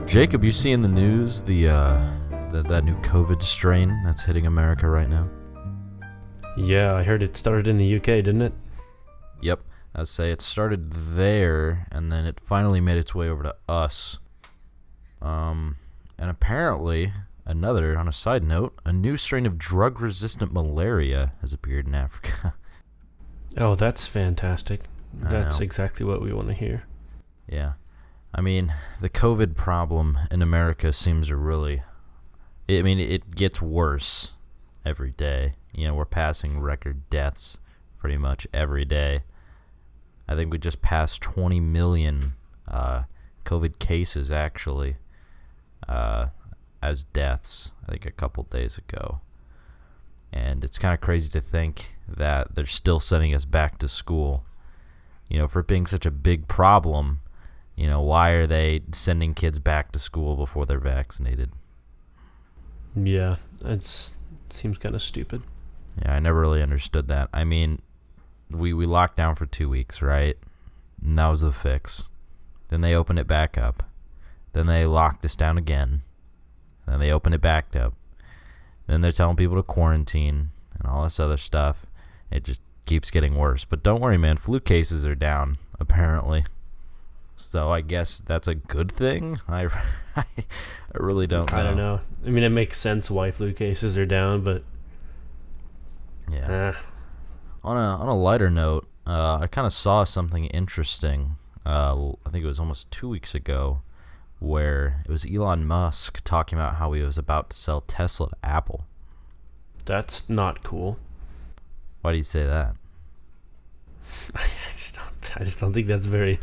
Jacob, you see in the news that new COVID strain that's hitting America right now? Yeah, I heard it started in the UK, didn't it? Yep, I'd say it started there, and then it finally made its way over to us. And apparently, on a side note, a new strain of drug-resistant malaria has appeared in Africa. Oh, that's fantastic. That's know. exactly what we want to hear. Yeah. I mean, the COVID problem in America seems to really... it gets worse every day. You know, we're passing record deaths pretty much every day. I think we just passed 20 million COVID cases, actually, as deaths, I think a couple days ago. And it's kind of crazy to think that they're still sending us back to school. You know, for it being such a big problem... You know, why are they sending kids back to school before they're vaccinated? Yeah, it seems kind of stupid. Yeah, I never really understood that. I mean, we locked down for 2 weeks, right? And that was the fix. Then they opened it back up. Then they locked us down again. Then they opened it back up. Then they're telling people to quarantine and all this other stuff. It just keeps getting worse. But don't worry, man. Flu cases are down, apparently. So I guess that's a good thing. I really don't know. I don't know. I mean, it makes sense why flu cases are down, but yeah. On a lighter note, I kind of saw something interesting. I think it was almost 2 weeks ago, where it was Elon Musk talking about how he was about to sell Tesla to Apple. That's not cool. Why do you say that? I just don't think that's very.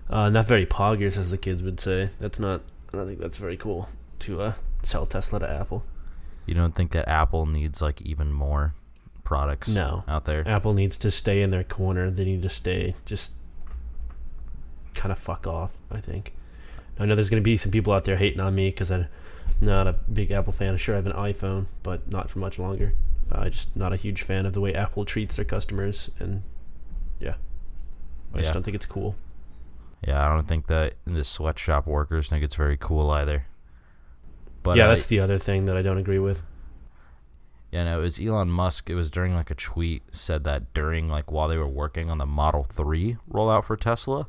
Not very poggers, as the kids would say. I don't think that's very cool to sell Tesla to Apple. You don't think that Apple needs like even more products out there? Apple needs to stay in their corner. They need to stay, just kind of fuck off, I think. I know there's going to be some people out there hating on me because I'm not a big Apple fan. Sure, I have an iPhone, but not for much longer. Just not a huge fan of the way Apple treats their customers, and I just don't think it's cool. Yeah, I don't think that the sweatshop workers think it's very cool either. But yeah, that's the other thing that I don't agree with. Yeah, no, it was Elon Musk. It was during like a tweet said that during like while they were working on the Model 3 rollout for Tesla,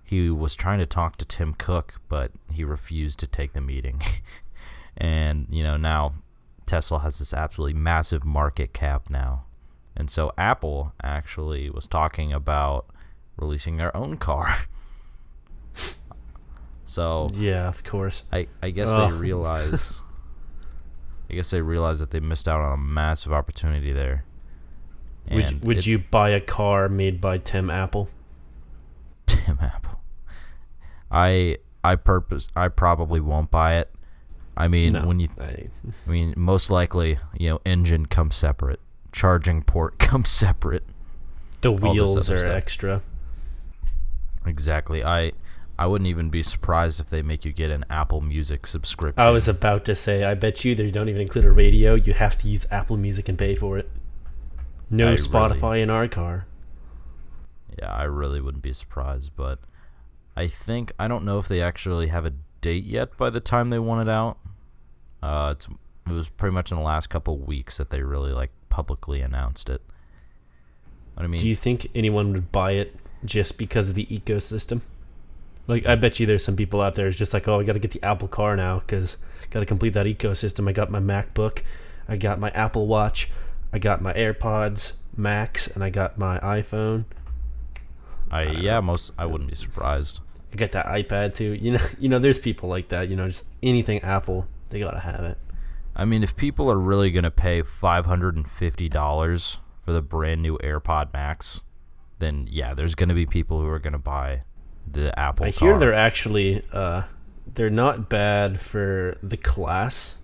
he was trying to talk to Tim Cook, but he refused to take the meeting. And, you know, now Tesla has this absolutely massive market cap now. And so Apple actually was talking about releasing their own car. So yeah, of course. I guess they realize that they missed out on a massive opportunity there. Would you buy a car made by Tim Apple? Tim Apple. I probably won't buy it. I mean, most likely, you know, engine comes separate, charging port comes separate. The wheels are extra. Exactly. I wouldn't even be surprised if they make you get an Apple Music subscription. I was about to say, I bet you they don't even include a radio. You have to use Apple Music and pay for it. No Spotify in our car. Yeah, I really wouldn't be surprised, but I don't know if they actually have a date yet by the time they want it out. It was pretty much in the last couple of weeks that they really like publicly announced it. What I mean, do you think anyone would buy it just because of the ecosystem? Like, I bet you there's some people out there who's just like, oh, I got to get the Apple car now because got to complete that ecosystem. I got my MacBook, I got my Apple Watch, I got my AirPods Max, and I got my iPhone. I wouldn't be surprised. I got that iPad too. You know, there's people like that. You know, just anything Apple, they gotta have it. I mean, if people are really gonna pay $550 for the brand new AirPod Max, then yeah, there's gonna be people who are gonna buy the Apple car. I hear they're actually they're not bad for the class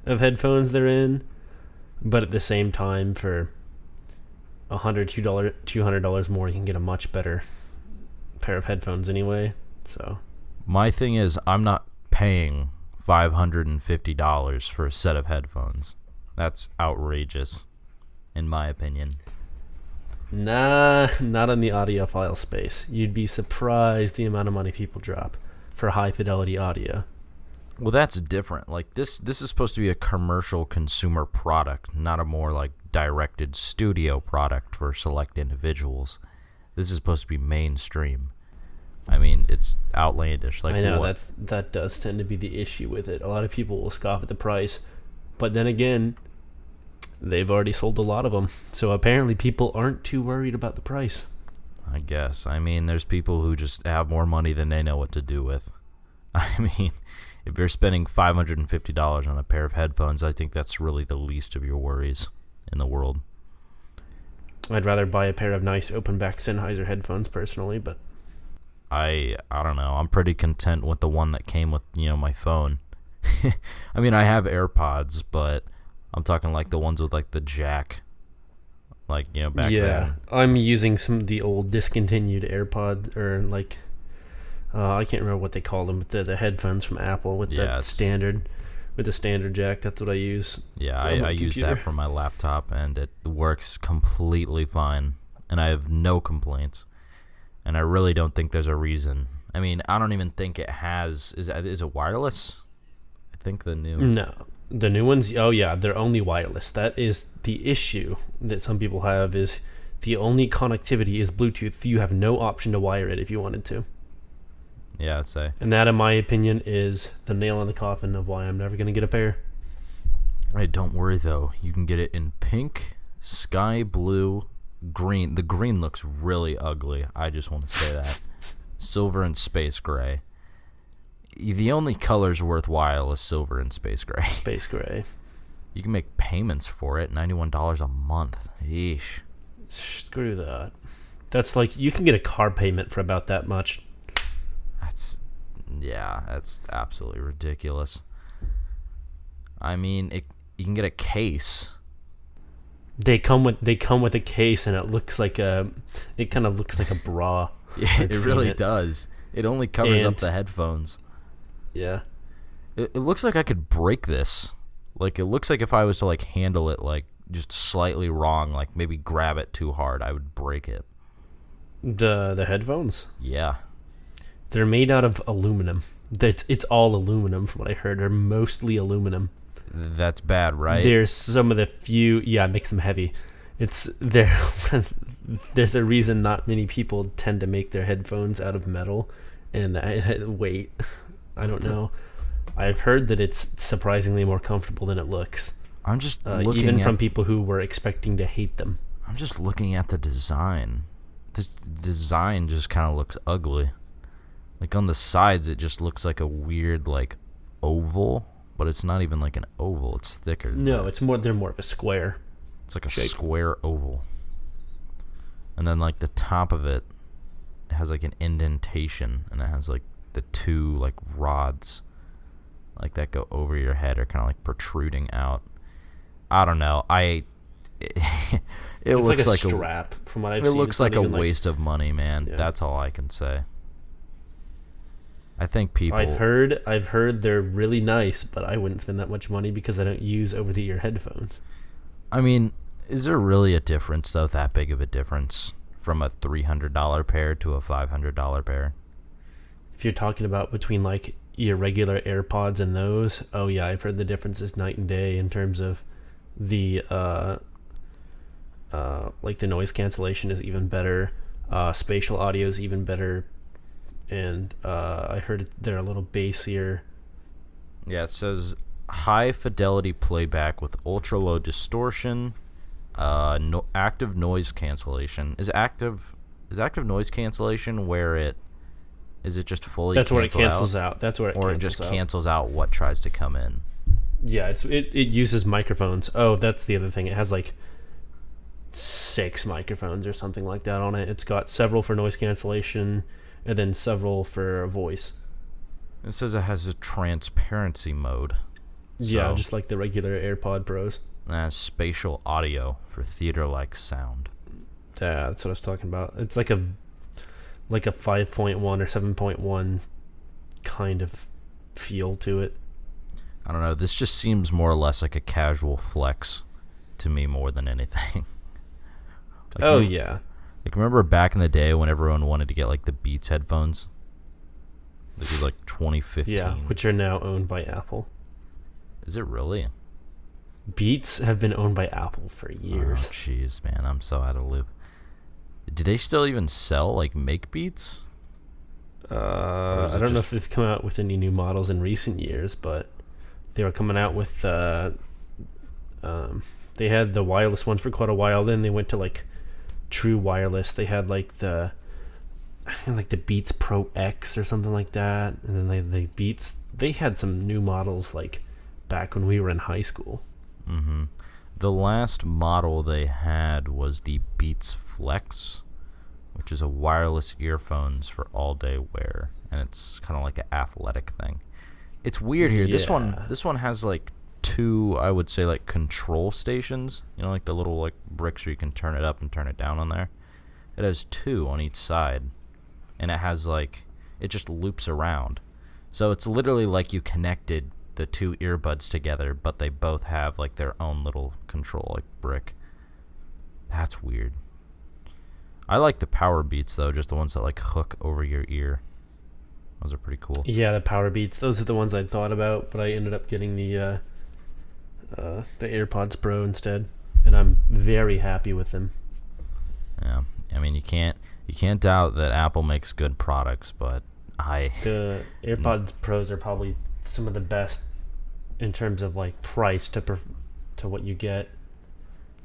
of headphones they're in, but at the same time, for $200 more, you can get a much better pair of headphones anyway. So my thing is, I'm not paying $550 for a set of headphones. That's outrageous, in my opinion. Nah, not in the audiophile space. You'd be surprised the amount of money people drop for high fidelity audio. Well, that's different. Like this is supposed to be a commercial consumer product, not a more like directed studio product for select individuals. This is supposed to be mainstream. I mean, it's outlandish. Like, I know what? that does tend to be the issue with it. A lot of people will scoff at the price, but then again, they've already sold a lot of them. So apparently, people aren't too worried about the price. I guess. I mean, there's people who just have more money than they know what to do with. I mean, if you're spending $550 on a pair of headphones, I think that's really the least of your worries in the world. I'd rather buy a pair of nice open back Sennheiser headphones personally, but I don't know. I'm pretty content with the one that came with, my phone. I mean, I have AirPods, but I'm talking like the ones with like the jack. Like, back then. I'm using some of the old discontinued AirPods, or like I can't remember what they call them, but the headphones from Apple with the standard jack. That's what I use. Yeah, I use that for my laptop, and it works completely fine, and I have no complaints. And I really don't think there's a reason. I mean, I don't even think it has. Is it wireless? I think the new. No, the new ones. Oh yeah, they're only wireless. That is the issue that some people have. Is the only connectivity is Bluetooth. You have no option to wire it if you wanted to. Yeah, I'd say. And that, in my opinion, is the nail in the coffin of why I'm never going to get a pair. Hey, don't worry though. You can get it in pink, sky blue, green. The green looks really ugly. I just want to say that. Silver and space gray. The only colors worthwhile is silver and space gray. Space gray. You can make payments for it, $91 a month. Yeesh. Screw that. That's like, you can get a car payment for about that much. That's absolutely ridiculous. I mean, you can get a case. They come with a case, and it kind of looks like a bra. Yeah, it really does. It only covers up the headphones. Yeah. It looks like I could break this. Like, it looks like if I was to like handle it like just slightly wrong, like maybe grab it too hard, I would break it. The headphones? Yeah. They're made out of aluminum. It's all aluminum from what I heard. They're mostly aluminum. That's bad, right? There's some of the few, it makes them heavy. There's a reason not many people tend to make their headphones out of metal and weight. I don't know. I've heard that it's surprisingly more comfortable than it looks. I'm just looking even from people who were expecting to hate them. I'm just looking at the design. This design just kind of looks ugly. Like on the sides, it just looks like a weird like oval, but it's not even like an oval. It's thicker. No, they're more of a square. It's like a square oval. And then like the top of it has like an indentation, and it has like the two like rods like that go over your head are kind of like protruding out. I don't know. It looks like a strap from what I've seen. It looks like a waste of money, man. Yeah. That's all I can say. I think people. I've heard they're really nice, but I wouldn't spend that much money because I don't use over-the-ear headphones. I mean, is there really a difference though? That big of a difference from a $300 pair to a $500 pair? If you're talking about between like your regular AirPods and those, oh yeah, I've heard the difference is night and day in terms of the like the noise cancellation is even better, spatial audio is even better. And I heard they're a little bassier. Yeah, it says high fidelity playback with ultra low distortion, active noise cancellation. Is active noise cancellation where it is it just fully? That's where it cancels out. That's where it or cancels it just out. cancels out what tries to come in. Yeah, it uses microphones. Oh, that's the other thing. It has like 6 microphones or something like that on it. It's got several for noise cancellation, and then several for voice. It says it has a transparency mode. Yeah, just like the regular AirPod Pros. And it has spatial audio for theater-like sound. Yeah, that's what I was talking about. It's like a 5.1 or 7.1 kind of feel to it. I don't know. This just seems more or less like a casual flex to me more than anything. Yeah. Like, remember back in the day when everyone wanted to get, like, the Beats headphones? This is like 2015. Yeah, which are now owned by Apple. Is it really? Beats have been owned by Apple for years. Oh, jeez, man. I'm so out of the loop. Do they still even sell, like, make Beats? I don't know if they've come out with any new models in recent years, but they were coming out with... they had the wireless ones for quite a while. Then they went to, like, true wireless. They had, like, the Beats Pro X or something like that. And then the Beats... They had some new models, like, back when we were in high school. Mm-hmm. The last model they had was the Beats Flex, which is a wireless earphones for all-day wear, and it's kind of like an athletic thing. It's weird here. Yeah. This one has like two, I would say, like control stations. You know, like the little like bricks where you can turn it up and turn it down on there. It has two on each side, and it has like it just loops around. So it's literally like you connected the two earbuds together, but they both have like their own little control like brick. That's weird. I like the Power Beats though, just the ones that like hook over your ear. Those are pretty cool. Yeah, the Power Beats. Those are the ones I thought about, but I ended up getting the AirPods Pro instead, and I'm very happy with them. Yeah, I mean you can't doubt that Apple makes good products, but the AirPods Pros are probably some of the best in terms of like price to what you get.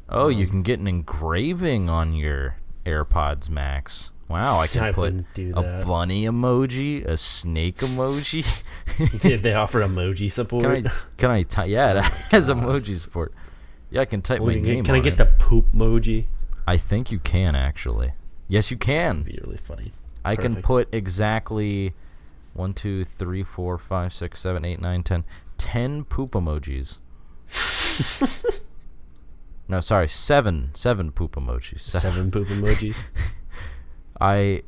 Oh, you can get an engraving on your AirPods Max. Wow, I can put a bunny emoji, a snake emoji. They offer emoji support. Can I type? Yeah, it has emoji support. Yeah, I can type my name. Can I get the poop emoji? I think you can actually. Yes, you can. That'd be really funny. I can put exactly 1, 2, 3, 4, 5, 6, 7, 8, 9, 10. 10 poop emojis. No, sorry, 7 poop emojis. 7 poop emojis. I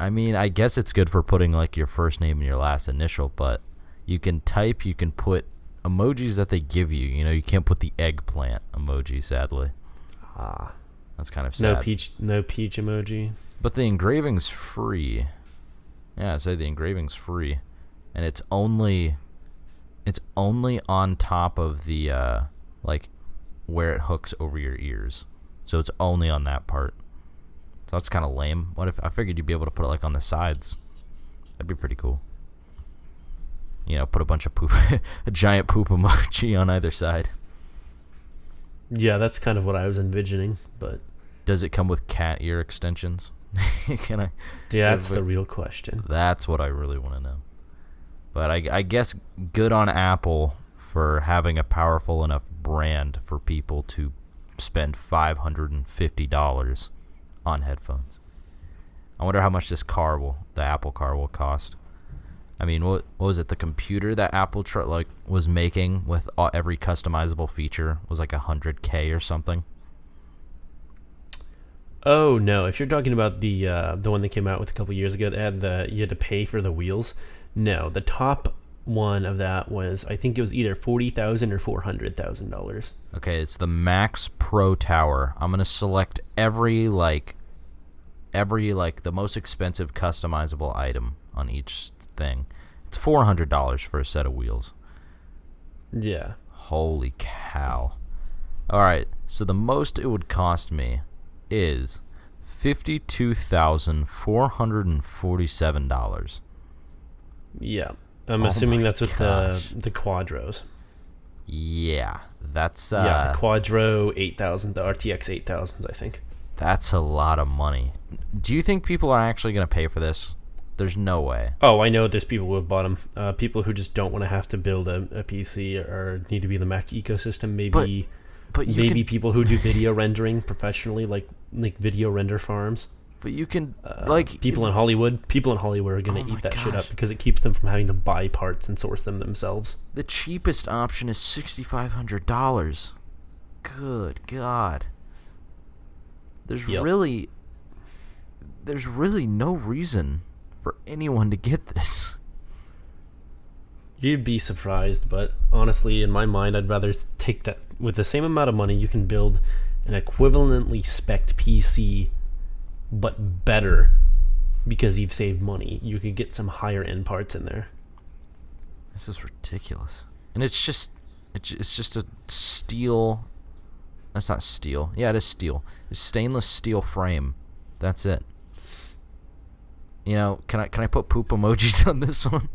mean, I guess it's good for putting like your first name and your last initial, but you can put emojis that they give you. You know, you can't put the eggplant emoji, sadly. That's kind of sad. No peach emoji. But the engraving's free. Yeah, I say the engraving's free, and it's only on top of the like where it hooks over your ears, so it's only on that part. So that's kind of lame. What if I figured you'd be able to put it like on the sides? That'd be pretty cool. You know, put a bunch of poop, a giant poop emoji on either side. Yeah, that's kind of what I was envisioning, but does it come with cat ear extensions? Can I? Yeah, that's the real question. That's what I really want to know. But I guess good on Apple for having a powerful enough brand for people to spend $550 on headphones. I wonder how much the Apple car will cost. I mean, what was it? The computer that Apple was making with every customizable feature was like $100K or something. Oh no! If you're talking about the one that came out with a couple years ago, that you had to pay for the wheels. No, the top one of that was, I think it was either $40,000 or $400,000. Okay, it's the Max Pro Tower. I'm gonna select every the most expensive customizable item on each thing. It's $400 for a set of wheels. Yeah. Holy cow! All right, so the most it would cost me is $52,447. Yeah, I'm assuming that's with the Quadros. Yeah, that's the Quadro 8000, the RTX 8000s, I think. That's a lot of money. Do you think people are actually going to pay for this? There's no way. Oh, I know there's people who have bought them. People who just don't want to have to build a PC or need to be in the Mac ecosystem. Maybe people who do video rendering professionally, like video render farms. But you can people in Hollywood are going to eat that shit up because it keeps them from having to buy parts and source them themselves. The cheapest option is $6,500. Good God. There's really no reason for anyone to get this. You'd be surprised, but honestly, in my mind, I'd rather take that. With the same amount of money, you can build an equivalently spec'd PC, but better because you've saved money, you could get some higher end parts in there. This is ridiculous. And it's just a steel. That's not steel. Yeah, it is steel. It's stainless steel frame. That's it. You know, can I put poop emojis on this one?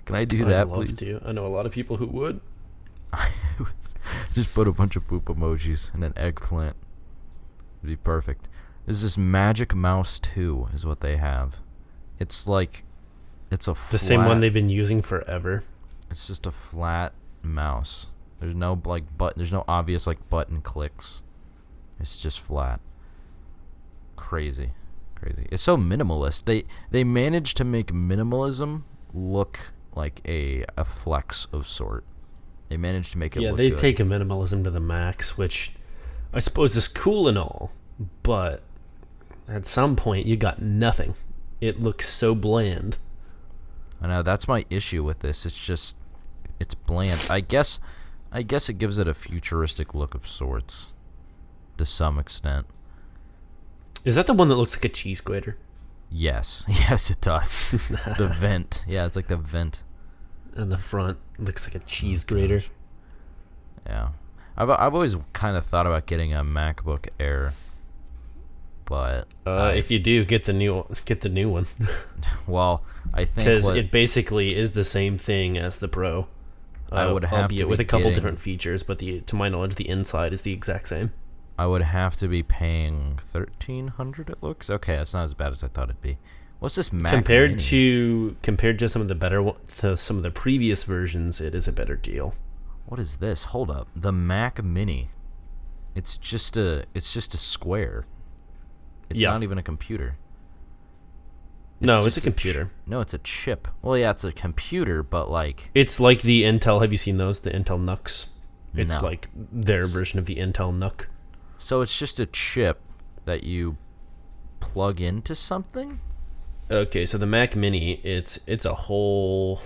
Can I do that, please? I'd love to. I know a lot of people who would. Just put a bunch of poop emojis and an eggplant. It'd be perfect. This is Magic Mouse 2 is what they have. It's like, it's a flat, the same one they've been using forever. It's just a flat mouse. There's no there's no obvious like button clicks. It's just flat. Crazy. It's so minimalist. They managed to make minimalism look like a flex of sort. They managed to make it look they good. take a minimalism to the max, which I suppose is cool and all, but at some point you got nothing. It looks so bland. I know, that's my issue with this. It's bland. I guess it gives it a futuristic look of sorts to some extent. Is that the one that looks like a cheese grater? Yes, it does. The vent. Yeah, it's like the vent. And the front looks like a cheese grater. Yeah. I've always kind of thought about getting a MacBook Air, but if you do, get the new one. Well, I think because it basically is the same thing as the Pro. I would have to with a couple different features, but to my knowledge, the inside is the exact same. I would have to be paying $1,300. It looks okay. That's not as bad as I thought it'd be. What's this Mac compared Mini? to some of the previous versions? It is a better deal. What is this? Hold up. The Mac Mini. It's just a square. It's not even a computer. It's a computer. No, it's a chip. Well, yeah, it's a computer, but like... It's like the Intel... Have you seen those? The Intel NUCs? It's No. like their version of the Intel NUC. So it's just a chip that you plug into something? Okay, so the Mac Mini, it's a whole...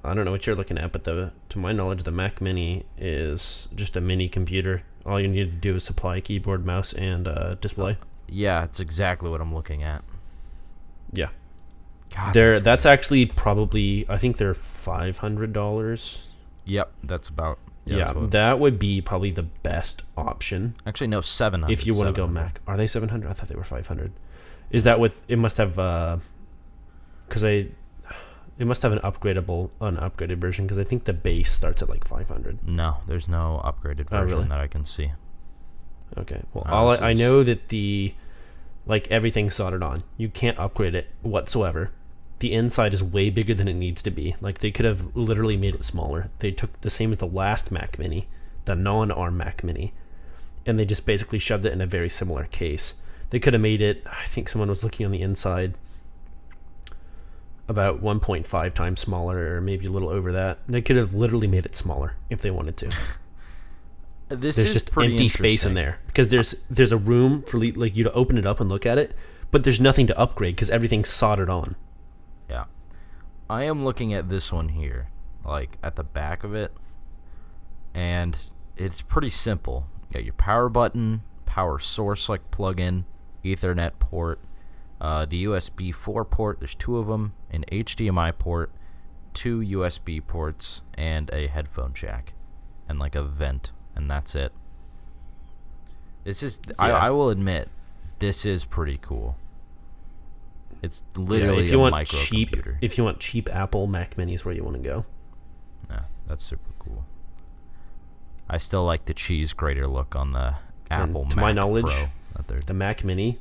I don't know what you're looking at, but to my knowledge, the Mac Mini is just a mini computer. All you need to do is supply a keyboard, mouse, and display. Yeah, it's exactly what I'm looking at. Yeah. God, that's actually probably... I think they're $500. Yep, that's about... Yeah, that would be probably the best option. Actually, no, 700. If you want to go Mac. Are they 700? I thought they were 500. Is that with... It must have... Because it must have an upgraded version, because I think the base starts at like 500. No, there's no upgraded version really? that I can see. Okay. Well, I know that everything's soldered on. You can't upgrade it whatsoever. The inside is way bigger than it needs to be. Like, they could have literally made it smaller. They took the same as the last Mac Mini, the non-ARM Mac Mini, and they just basically shoved it in a very similar case. They could have made it, I think someone was looking on the inside, about 1.5 times smaller, or maybe a little over that. They could have literally made it smaller if they wanted to. There's just empty space in there, because there's a room for like you to open it up and look at it, but there's nothing to upgrade because everything's soldered on. Yeah. I am looking at this one here, like at the back of it, and it's pretty simple. You got your power button, power source like plug-in, Ethernet port, the USB 4 port, there's 2 of them, an HDMI port, 2 USB ports, and a headphone jack, and like a vent, and that's it. This is, I will admit, this is pretty cool. It's literally a microcomputer. If you want cheap Apple, Mac Mini is where you want to go. Yeah, that's super cool. I still like the cheese grater look on the Apple Mac Pro. To my knowledge, the Mac Mini,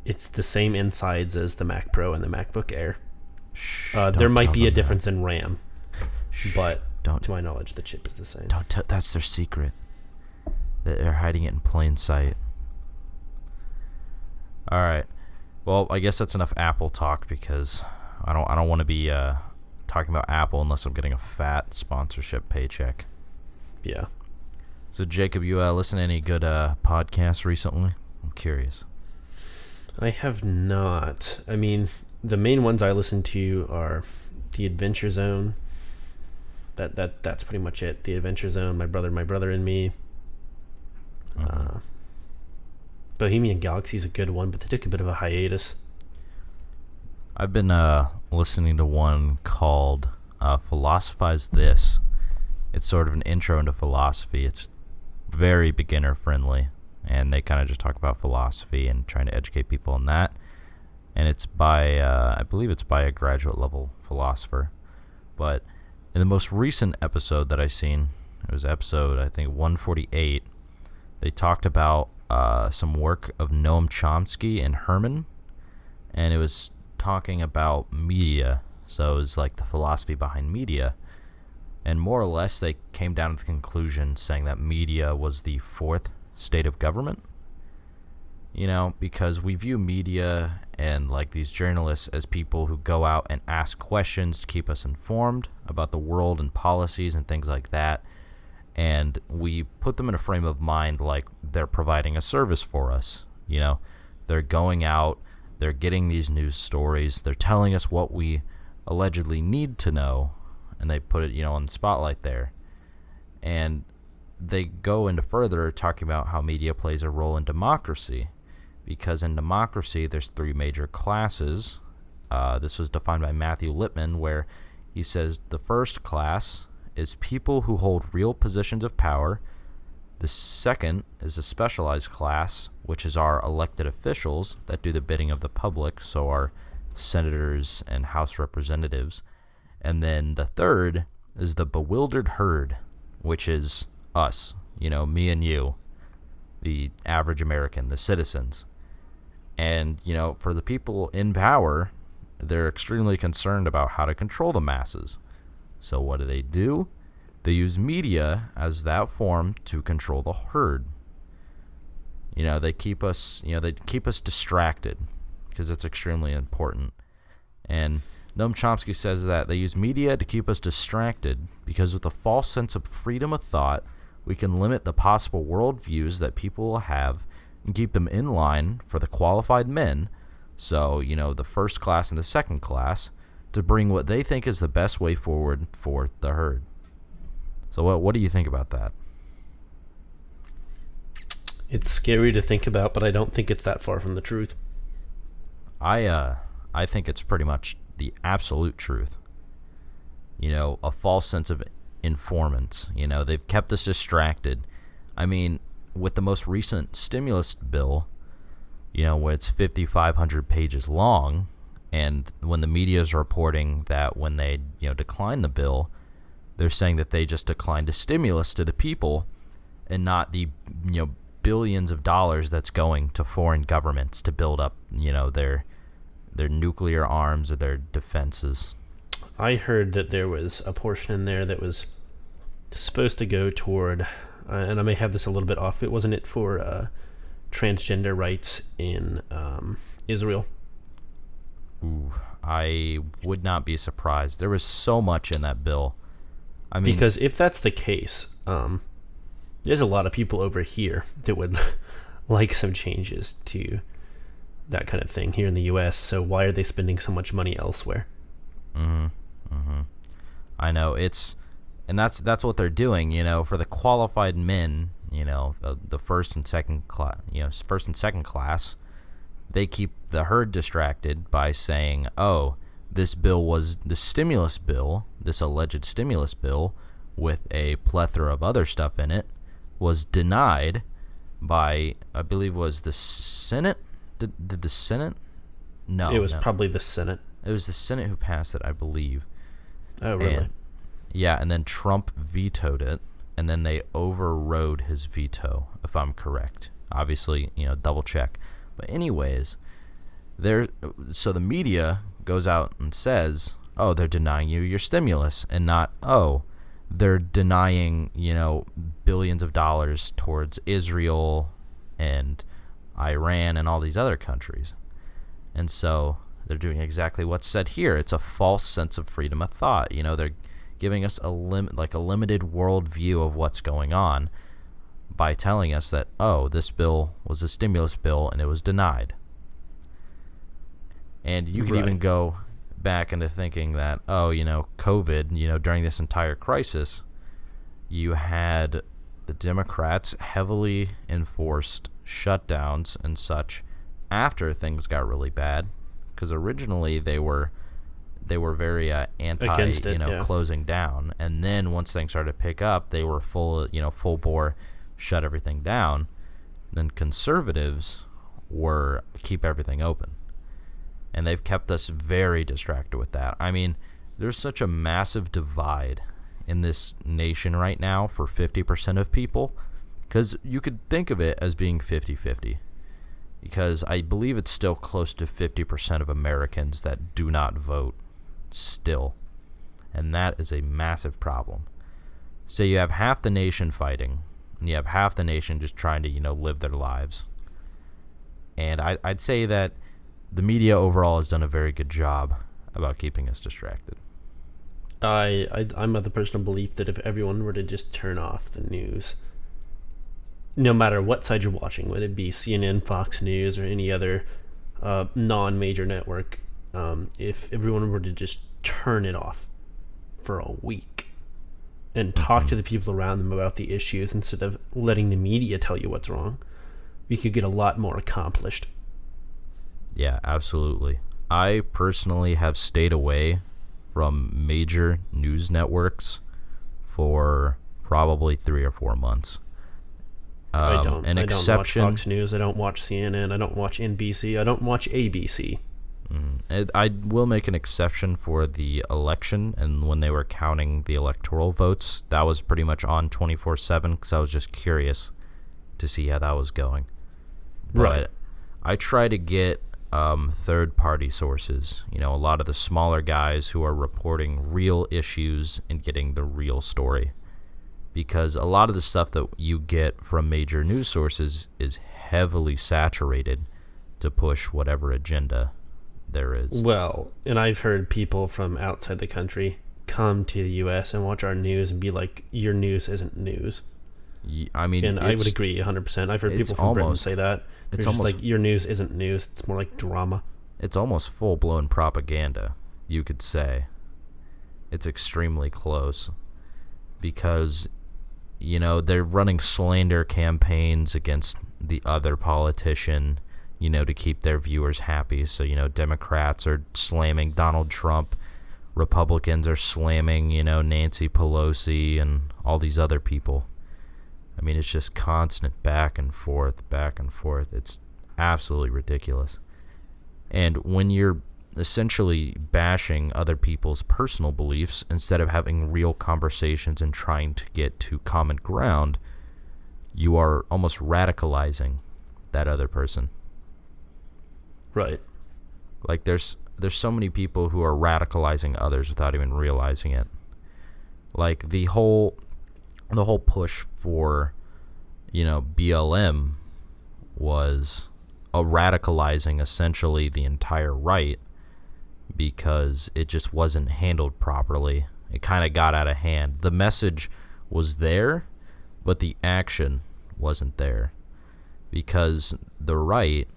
it's the same insides as the Mac Pro and the MacBook Air. There might be a difference in RAM, but to my knowledge, the chip is the same. That's their secret. They're hiding it in plain sight. All right. Well, I guess that's enough Apple talk, because I don't want to be talking about Apple unless I'm getting a fat sponsorship paycheck. Yeah. So Jacob, you listen to any good podcasts recently? I'm curious. I have not. I mean, the main ones I listen to are The Adventure Zone. That's pretty much it. The Adventure Zone, My Brother and Me. Mm-hmm. Bohemian Galaxy is a good one, but they took a bit of a hiatus. I've been listening to one called Philosophize This. It's sort of an intro into philosophy. It's very beginner friendly, and they kind of just talk about philosophy and trying to educate people on that. And it's by, I believe it's by a graduate level philosopher. But in the most recent episode that I seen, it was episode, I think, 148, they talked about some work of Noam Chomsky and Herman, and it was talking about media. So it was like the philosophy behind media, and more or less they came down to the conclusion saying that media was the fourth state of government, because we view media and like these journalists as people who go out and ask questions to keep us informed about the world and policies and things like that, and we put them in a frame of mind like they're providing a service for us. They're going out, they're getting these news stories, they're telling us what we allegedly need to know, and they put it, on the spotlight there. And they go into further talking about how media plays a role in democracy, because in democracy there's three major classes. This was defined by Matthew Lippman, where he says the first class is people who hold real positions of power. The second is a specialized class, which is our elected officials that do the bidding of the public, so our senators and House representatives. And then the third is the bewildered herd, which is us, me and you, the average American, the citizens. And, for the people in power, they're extremely concerned about how to control the masses. So what do? They use media as that form to control the herd. They keep us distracted, because it's extremely important. And Noam Chomsky says that they use media to keep us distracted because with a false sense of freedom of thought, we can limit the possible worldviews that people will have and keep them in line for the qualified men, so, the first class and the second class, to bring what they think is the best way forward for the herd. So what do you think about that? It's scary to think about, but I don't think it's that far from the truth. I think it's pretty much the absolute truth. A false sense of informants. They've kept us distracted. I mean, with the most recent stimulus bill, where it's 5,500 pages long, and when the media is reporting that when they, decline the bill, they're saying that they just declined a stimulus to the people and not the, billions of dollars that's going to foreign governments to build up, their nuclear arms or their defenses. I heard that there was a portion in there that was supposed to go toward, and I may have this a little bit off, it wasn't it for transgender rights in Israel? Ooh, I would not be surprised. There was so much in that bill. I mean, because if that's the case, there's a lot of people over here that would like some changes to that kind of thing here in the U.S. So why are they spending so much money elsewhere? I know and that's what they're doing. For the qualified men, the first and second class, they keep the herd distracted by saying, "Oh, this bill was the stimulus bill, this alleged stimulus bill with a plethora of other stuff in it, was denied by, I believe, was the Senate? Did the Senate? No. It was probably the Senate. It was the Senate who passed it, I believe. Oh, really? And then Trump vetoed it, and then they overrode his veto, if I'm correct. Obviously, double check. But anyways, so the media goes out and says, oh, they're denying you your stimulus, and not, oh, they're denying, billions of dollars towards Israel and Iran and all these other countries. And so they're doing exactly what's said here. It's a false sense of freedom of thought. They're giving us a limited worldview of what's going on by telling us that, oh, this bill was a stimulus bill and it was denied. And you could even go back into thinking that, oh, COVID, during this entire crisis, you had the Democrats heavily enforced shutdowns and such after things got really bad, because originally they were very anti, Against it, yeah. closing down, and then once things started to pick up, they were full bore, shut everything down. Then conservatives were keep everything open, and they've kept us very distracted with that. I mean, there's such a massive divide in this nation right now for 50% of people, because you could think of it as being 50-50, because I believe it's still close to 50% of Americans that do not vote still, and that is a massive problem. So you have half the nation fighting, and you have half the nation just trying to live their lives. And I'd say that the media overall has done a very good job about keeping us distracted. I'm of the personal belief that if everyone were to just turn off the news, no matter what side you're watching, whether it be CNN, Fox News, or any other non-major network, if everyone were to just turn it off for a week and talk to the people around them about the issues instead of letting the media tell you what's wrong, we could get a lot more accomplished. Yeah, absolutely. I personally have stayed away from major news networks for probably 3 or 4 months. I don't watch Fox News. I don't watch CNN. I don't watch NBC. I don't watch ABC. I will make an exception for the election, and when they were counting the electoral votes, that was pretty much on 24/7, because I was just curious to see how that was going. Right. But I try to get third-party sources, a lot of the smaller guys who are reporting real issues and getting the real story. Because a lot of the stuff that you get from major news sources is heavily saturated to push whatever agenda there is. Well, and I've heard people from outside the country come to the U.S. and watch our news and be like, your news isn't news. I mean, and I would agree 100%. I've heard people from Britain say that. It's just like, your news isn't news. It's more like drama. It's almost full-blown propaganda, you could say. It's extremely close. Because, they're running slander campaigns against the other politician, to keep their viewers happy. So, Democrats are slamming Donald Trump. Republicans are slamming, Nancy Pelosi and all these other people. I mean, it's just constant back and forth, back and forth. It's absolutely ridiculous. And when you're essentially bashing other people's personal beliefs instead of having real conversations and trying to get to common ground, you are almost radicalizing that other person. Right. Like there's so many people who are radicalizing others without even realizing it. Like the whole push for, BLM was radicalizing essentially the entire right, because it just wasn't handled properly. It kind of got out of hand. The message was there, but the action wasn't there, because the right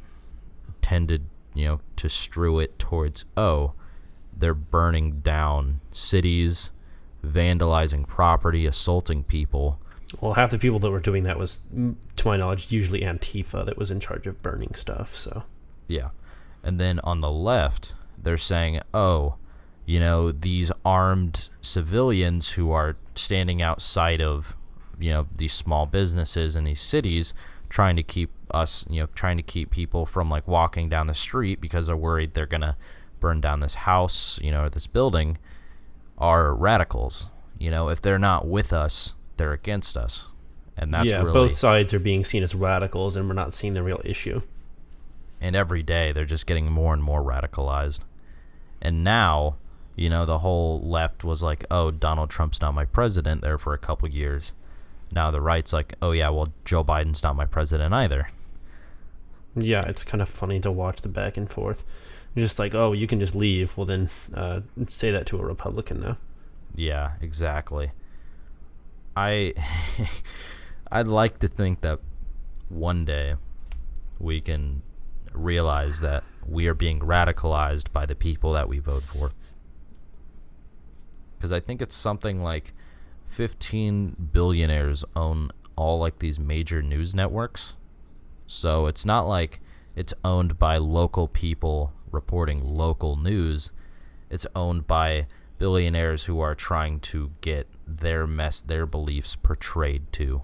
tended, to strew it towards, they're burning down cities, vandalizing property, assaulting people. Well, half the people that were doing that was, to my knowledge, usually Antifa that was in charge of burning stuff, so. Yeah. And then on the left, they're saying, these armed civilians who are standing outside of, these small businesses in these cities, trying to keep people from like walking down the street because they're worried they're going to burn down this house, or this building, are radicals. If they're not with us, they're against us. And that's really, both sides are being seen as radicals, and we're not seeing the real issue. And every day they're just getting more and more radicalized. And now, the whole left was like, Donald Trump's not my president there for a couple years. Now the right's like, Joe Biden's not my president either. Yeah, it's kind of funny to watch the back and forth. Just like, you can just leave. Well, then say that to a Republican now. Yeah, exactly. I'd like to think that one day we can realize that we are being radicalized by the people that we vote for. Because I think it's something like 15 billionaires own all like these major news networks. So it's not like it's owned by local people reporting local news. It's owned by billionaires who are trying to get their beliefs portrayed to,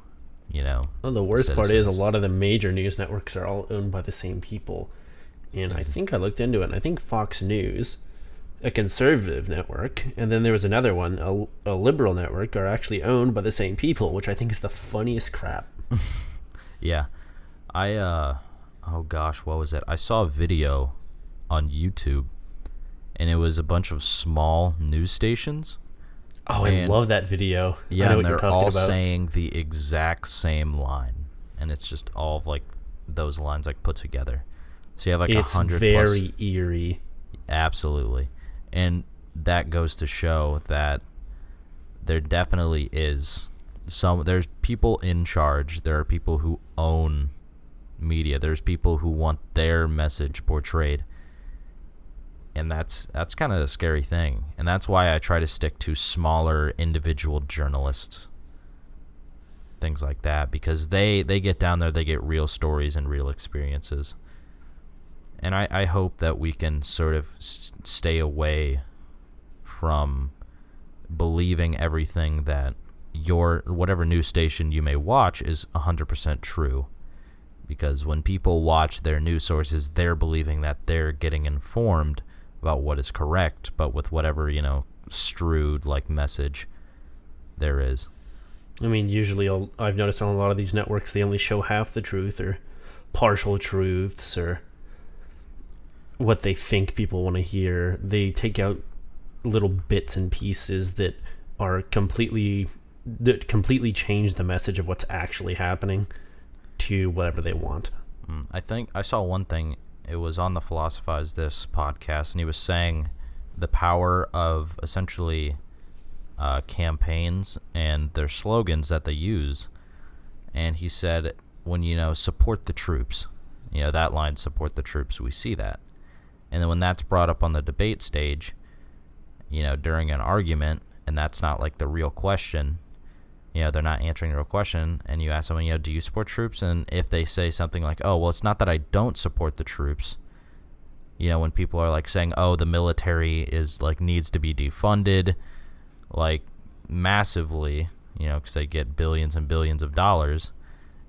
Well, the worst part is a citizens. lot of the major news networks are all owned by the same people. And I think I looked into it, and I think Fox News, a conservative network, and then there was another one, a liberal network, are actually owned by the same people, which I think is the funniest crap. Yeah. Oh gosh, what was it? I saw a video on YouTube, and it was a bunch of small news stations. Oh, I love that video. Yeah, I know and what you're they're talking all about. saying the exact same line, and it's just all of like those lines like put together. So you have like It's 100 very plus. eerie. Absolutely, and that goes to show that there definitely is there's people in charge. There are people who own media. There's people who want their message portrayed. And that's kind of a scary thing. And that's why I try to stick to smaller individual journalists, things like that, because they get down there, they get real stories and real experiences. And I hope that we can sort of stay away from believing everything that whatever news station you may watch is 100% true. Because when people watch their news sources, they're believing that they're getting informed about what is correct, but with whatever, strewed like message there is. I mean, usually I've noticed on a lot of these networks, they only show half the truth or partial truths or what they think people want to hear. They take out little bits and pieces that completely change the message of what's actually happening to whatever they want. I think I saw one thing. It was on the Philosophize This podcast, and he was saying the power of essentially campaigns and their slogans that they use. And he said, when, support the troops, that line, support the troops, we see that. And then when that's brought up on the debate stage, during an argument, and that's not like the real question, they're not answering the real question, and you ask someone, do you support troops? And if they say something like, oh, well, it's not that I don't support the troops, when people are like saying, oh, the military is like needs to be defunded, like massively, because they get billions and billions of dollars,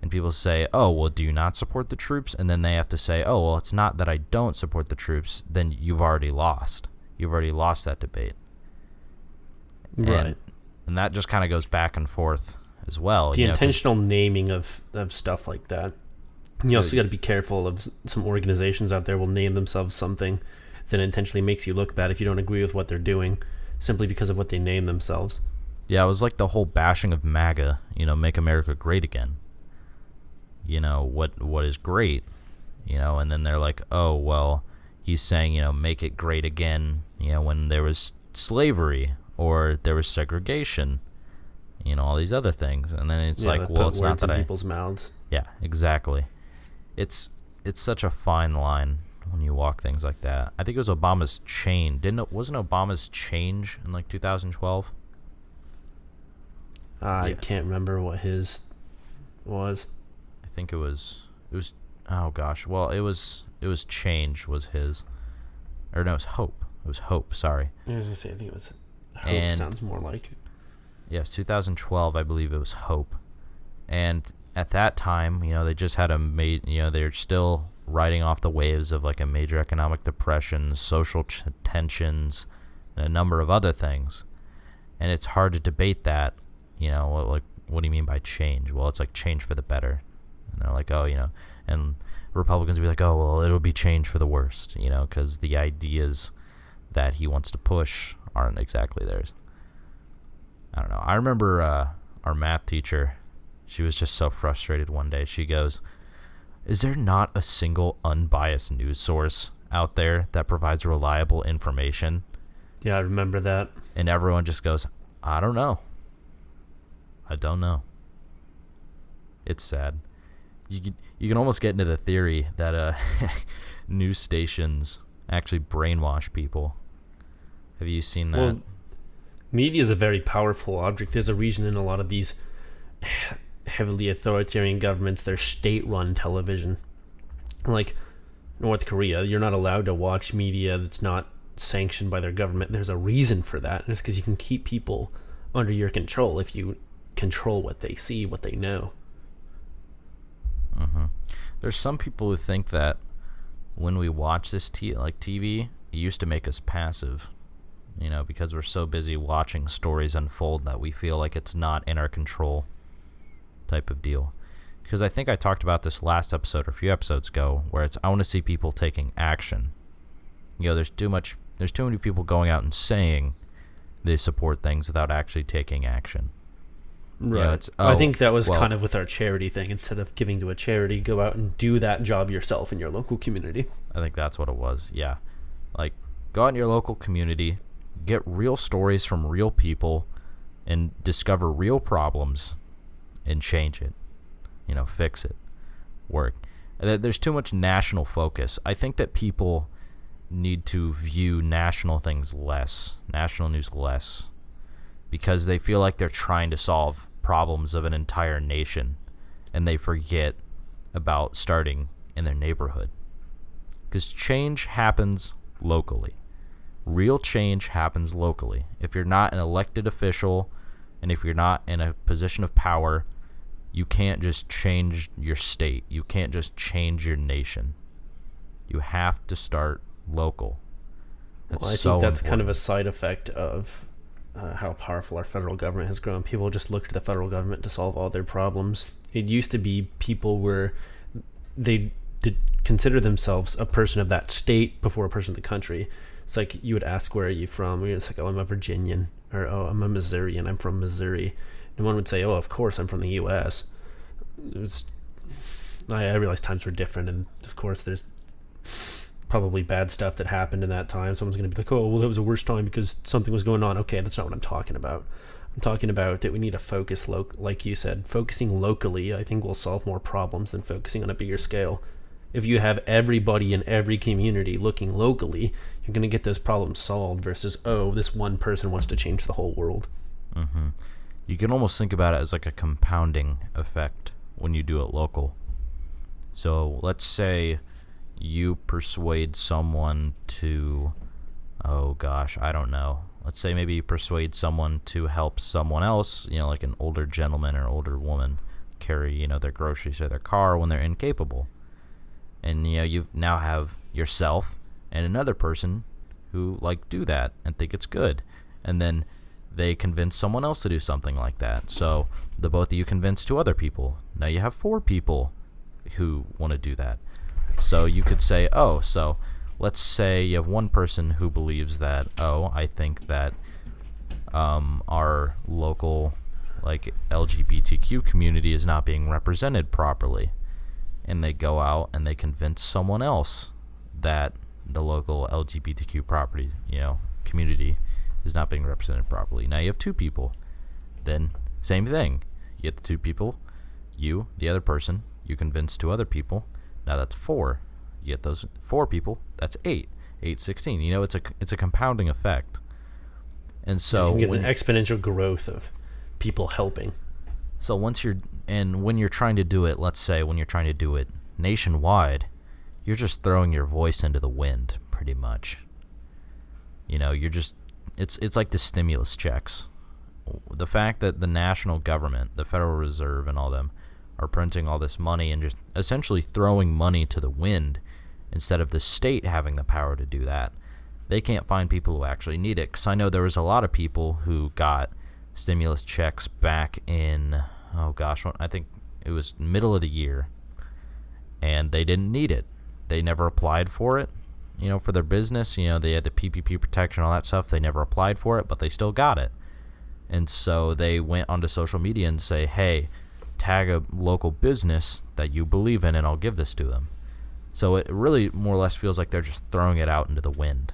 and people say, oh, well, do you not support the troops? And then they have to say, oh, well, it's not that I don't support the troops, then you've already lost. You've already lost that debate. Right. And that just kind of goes back and forth as well. The intentional naming of stuff like that. You also got to be careful of some organizations out there will name themselves something that intentionally makes you look bad if you don't agree with what they're doing, simply because of what they name themselves. Yeah, it was like the whole bashing of MAGA, Make America Great Again. What is great, and then they're like, oh, well, he's saying, make it great again, when there was slavery or there was segregation, all these other things. And then it's like, well, it's not that in people's mouths. Yeah, exactly. It's such a fine line when you walk things like that. I think it was Obama's chain. Wasn't Obama's change in like 2012? I can't remember what his was. I think it was oh gosh. Well, it was change was his. Or no, it was hope. It was hope, sorry. I was going to say, I think it was hope. And sounds more like it. Yes, 2012, I believe it was hope. And at that time, they just had they're still riding off the waves of like a major economic depression, social tensions, and a number of other things. And it's hard to debate that, like, what do you mean by change? Well, it's like change for the better. And they're like, oh, and Republicans will be like, oh, well, it'll be change for the worst, because the ideas that he wants to push aren't exactly theirs. I don't know. I remember our math teacher, she was just so frustrated one day. She goes, is there not a single unbiased news source out there that provides reliable information? Yeah, I remember that. And everyone just goes, I don't know. I don't know. It's sad. You can almost get into the theory that news stations actually brainwash people. Have you seen that? Well, media is a very powerful object. There's a reason in a lot of these heavily authoritarian governments, they're state-run television. Like North Korea, you're not allowed to watch media that's not sanctioned by their government. There's a reason for that, and it's because you can keep people under your control if you control what they see, what they know. Mm-hmm. There's some people who think that when we watch this TV, it used to make us passive, because we're so busy watching stories unfold that we feel like it's not in our control type of deal. Because I think I talked about this last episode or a few episodes ago, where I want to see people taking action. There's too many people going out and saying they support things without actually taking action. Right. I think that was kind of with our charity thing. Instead of giving to a charity, go out and do that job yourself in your local community. I think that's what it was. Yeah. Like, go out in your local community, get real stories from real people, and discover real problems and change it. Fix it. Work. There's too much national focus. I think that people need to view national things less, national news less, because they feel like they're trying to solve problems of an entire nation, and they forget about starting in their neighborhood. Because change happens locally. Real change happens locally. If you're not an elected official, and if you're not in a position of power, you can't just change your state. You can't just change your nation. You have to start local. I think that's important. Kind of a side effect of how powerful our federal government has grown. People just look to the federal government to solve all their problems. It used to be they did consider themselves a person of that state before a person of the country. It's like you would ask, where are you from? It's like, oh, I'm a Virginian, or oh, I'm a Missourian, I'm from Missouri. No one would say, oh, of course, I'm from the U.S. I realize times were different, and of course there's probably bad stuff that happened in that time. Someone's going to be like, oh, well, that was a worse time because something was going on. Okay, that's not what I'm talking about. I'm talking about that we need to focus, like you said, focusing locally, I think will solve more problems than focusing on a bigger scale. If you have everybody in every community looking locally, you're going to get those problems solved versus, oh, this one person wants to change the whole world. Mm-hmm. You can almost think about it as like a compounding effect when you do it local. So let's say you persuade someone to, I don't know. Let's say maybe you persuade someone to help someone else, like an older gentleman or older woman carry, their groceries or their car when they're incapable. And, you now have yourself and another person who do that and think it's good. And then they convince someone else to do something like that. So the both of you convince two other people. Now you have 4 people who want to do that. So you could say, so let's say you have one person who believes that, I think that our local LGBTQ community is not being represented properly. And they go out and they convince someone else that the local LGBTQ community is not being represented properly. Now you have 2 people. Then same thing. You get the 2 people, you, the other person, you convince 2 other people. Now that's 4. You get those 4 people, that's 8. 8, 16. It's a compounding effect. And so you get an exponential growth of people helping. So when you're trying to do it, let's say when you're trying to do it nationwide, you're just throwing your voice into the wind pretty much. You're just it's like the stimulus checks. The fact that the national government, the Federal Reserve and all them are printing all this money and just essentially throwing money to the wind instead of the state having the power to do that. They can't find people who actually need it. Because I know there was a lot of people who got stimulus checks back in, I think it was middle of the year. And they didn't need it. They never applied for it, for their business. They had the PPP protection, all that stuff. They never applied for it, but they still got it. And so they went onto social media and say, hey, tag a local business that you believe in and I'll give this to them. So it really more or less feels like they're just throwing it out into the wind.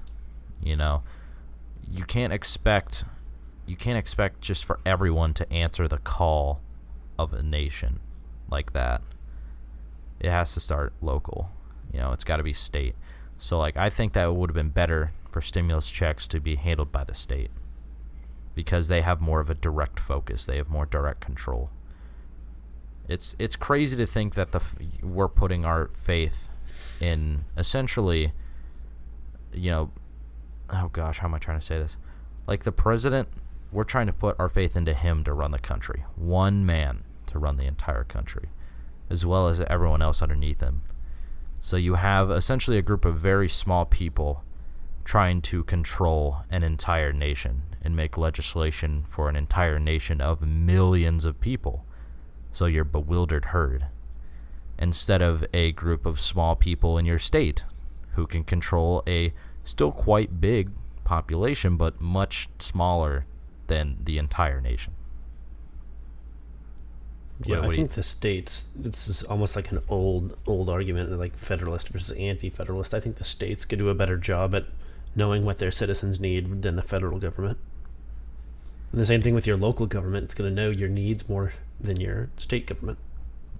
You can't expect just for everyone to answer the call of a nation like that. It has to start local. It's got to be state. So I think that it would have been better for stimulus checks to be handled by the state because they have more of a direct focus. They have more direct control. It's crazy to think that we're putting our faith in essentially, oh gosh, how am I trying to say this? Like the president, we're trying to put our faith into him to run the country. One man to run the entire country, as well as everyone else underneath him. So you have essentially a group of very small people trying to control an entire nation and make legislation for an entire nation of millions of people. So you're bewildered herd. Instead of a group of small people in your state who can control a still quite big population, but much smaller than the entire nation. Yeah, I think the states, this is almost like an old argument, like federalist versus anti-federalist. I think the states could do a better job at knowing what their citizens need than the federal government. And the same thing with your local government. It's going to know your needs more than your state government.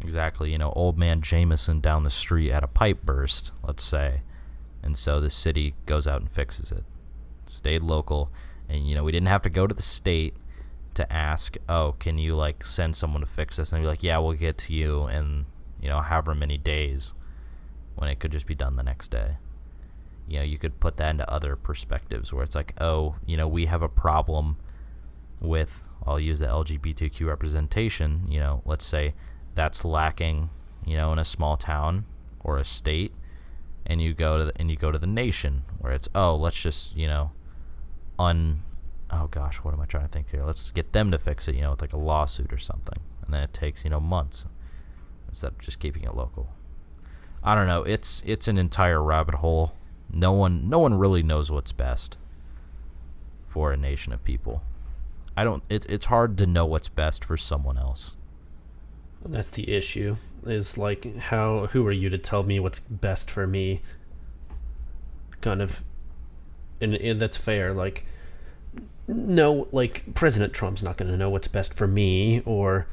Exactly. Old man Jameson down the street had a pipe burst, let's say. And so the city goes out and fixes it. Stayed local. And, we didn't have to go to the state to ask, oh, can you send someone to fix this? And they'd be like, yeah, we'll get to you in, however many days, when it could just be done the next day. You could put that into other perspectives where it's like, oh, we have a problem with, I'll use the LGBTQ representation, let's say that's lacking, in a small town or a state, and you go to the nation where it's, oh, let's just, oh gosh, what am I trying to think here? Let's get them to fix it, with a lawsuit or something. And then it takes, months instead of just keeping it local. I don't know. It's an entire rabbit hole. No one really knows what's best for a nation of people. It's hard to know what's best for someone else. That's the issue. Is who are you to tell me what's best for me? Kind of, and that's fair. No, President Trump's not going to know what's best for me, or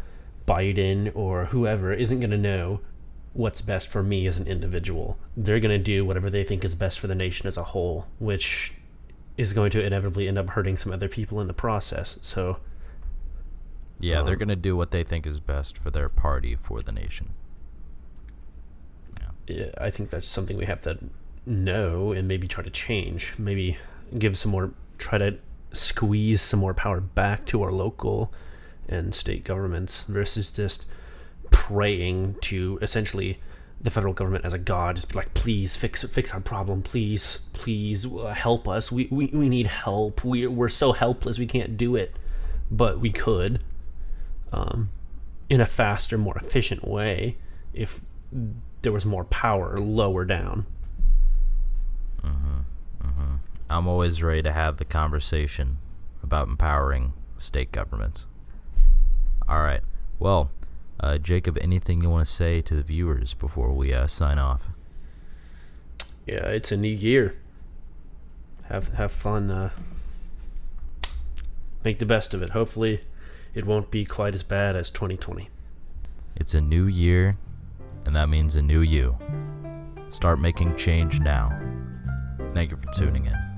Biden or whoever isn't going to know what's best for me as an individual. They're going to do whatever they think is best for the nation as a whole, which is going to inevitably end up hurting some other people in the process. So yeah, they're going to do what they think is best for their party, for the nation. Yeah, I think that's something we have to know and maybe try to change. Maybe try to squeeze some more power back to our local and state governments versus just praying to essentially the federal government as a god. Just be like, please fix our problem, please help us, we need help, we're so helpless, we can't do it, but we could in a faster, more efficient way if there was more power lower down. I'm always ready to have the conversation about empowering state governments. All right. Well, Jacob, anything you want to say to the viewers before we sign off? Yeah, it's a new year. Have fun. Make the best of it. Hopefully, it won't be quite as bad as 2020. It's a new year, and that means a new you. Start making change now. Thank you for tuning in.